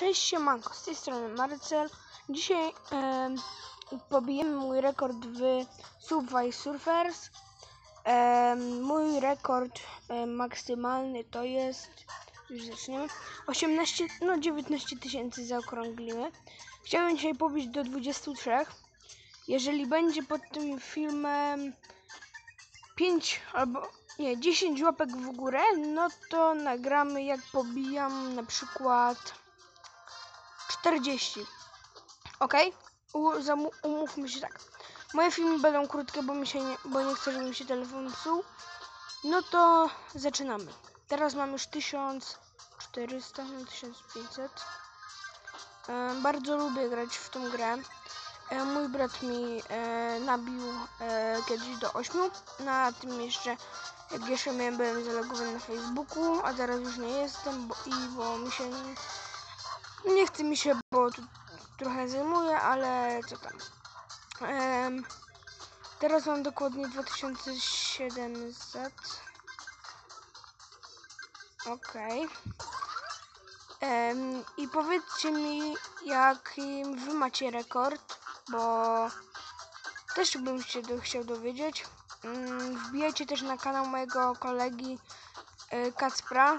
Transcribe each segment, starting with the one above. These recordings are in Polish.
Cześć, siemanko, z tej strony Marcel. Dzisiaj pobijemy mój rekord w Subway Surfers. Mój rekord maksymalny to jest, już zaczniemy, 19 tysięcy zaokrąglimy. Chciałem dzisiaj pobić do 23. Jeżeli będzie pod tym filmem 5 albo nie, 10 łapek w górę, no to nagramy, jak pobijam na przykład 40. Ok? Umówmy się tak. Moje filmy będą krótkie, bo nie chcę, żeby mi się telefon psuł. No to zaczynamy. Teraz mam już 1400, no 1500. Bardzo lubię grać w tą grę. Mój brat mi nabił kiedyś do 8. Na tym jeszcze, jak jeszcze byłem zalogowany na Facebooku, a teraz już nie jestem, bo mi się nie chce mi się, bo tu trochę zajmuje, ale co tam. Teraz mam dokładnie 2700. Ok. I powiedzcie mi, jaki wy macie rekord, bo też bym się chciał dowiedzieć. Wbijajcie też na kanał mojego kolegi Kacpra.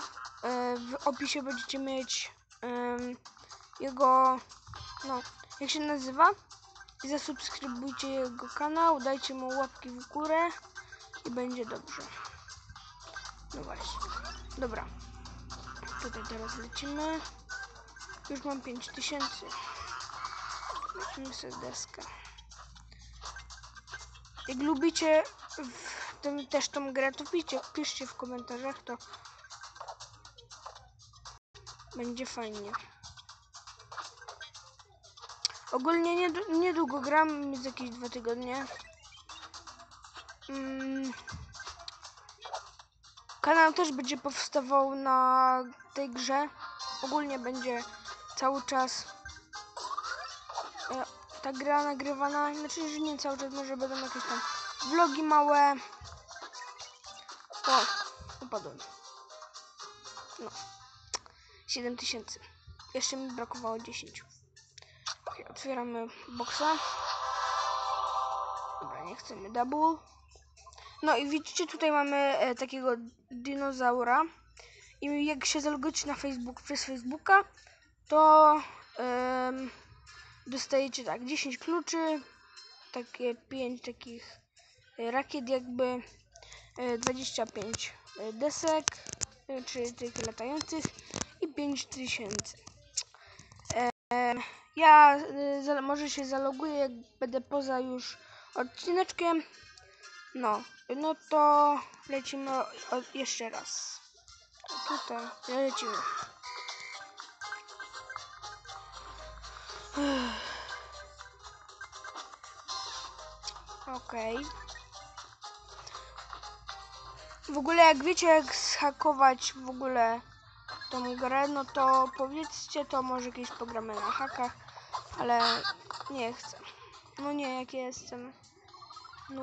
W opisie będziecie mieć jego, no, jak się nazywa, i zasubskrybujcie jego kanał, dajcie mu łapki w górę i będzie dobrze. No właśnie, dobra, tutaj teraz lecimy. Już mam 5000. Lecimy sobie deskę. Jak lubicie też tą grę, to piszcie w komentarzach, to będzie fajnie. Ogólnie niedługo gram, z jakieś 2 tygodnie. Kanał też będzie powstawał na tej grze. Ogólnie będzie cały czas ta gra nagrywana. Znaczy, że nie cały czas, może będą jakieś tam vlogi małe. O, upadłem. No. 7000. Jeszcze mi brakowało 10. Okay, otwieramy boxa. Dobra, nie chcemy double. No i widzicie, tutaj mamy takiego dinozaura. I jak się zalogujecie na przez Facebooka, to dostajecie tak 10 kluczy, takie 5 takich rakiet jakby, 25 desek, czy tych latających i 5000. Ja może się zaloguję, jak będę poza już odcineczkiem. No to lecimy jeszcze raz. Tutaj lecimy. Okej. W ogóle jak wiecie, jak zhakować w ogóle tą grę, no to powiedzcie, to może kiedyś pogramy na hakach, ale nie chcę. No nie, jak jestem. No.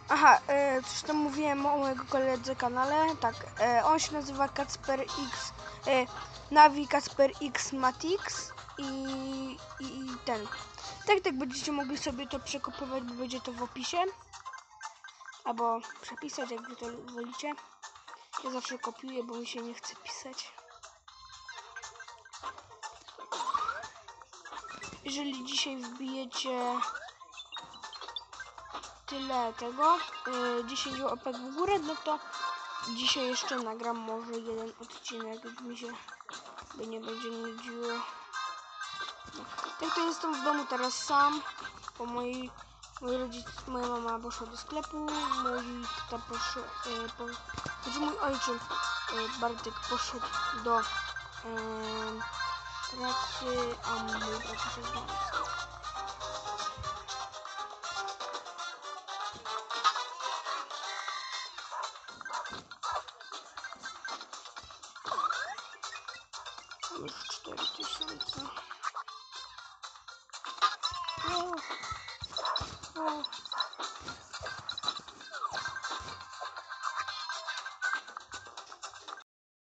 Aha, coś tam mówiłem o mojego koledze kanale. Tak, on się nazywa Kacper X, Navi Kacper X Matix i ten. Tak będziecie mogli sobie to przekopiować, bo będzie to w opisie. Albo przepisać, jak wy to wolicie. Ja zawsze kopiuję, bo mi się nie chce pisać. Jeżeli dzisiaj wbijecie tyle tego, 10 łapek w górę, no to dzisiaj jeszcze nagram może jeden odcinek, już mi się nie będzie nudziło. No. Tak to jestem w domu teraz sam, bo moi rodzice, moja mama poszła do sklepu, mój tata poszedł, mój ojciec Bartek poszedł do pracy, a mój brat poszedł do domu. Już 4000.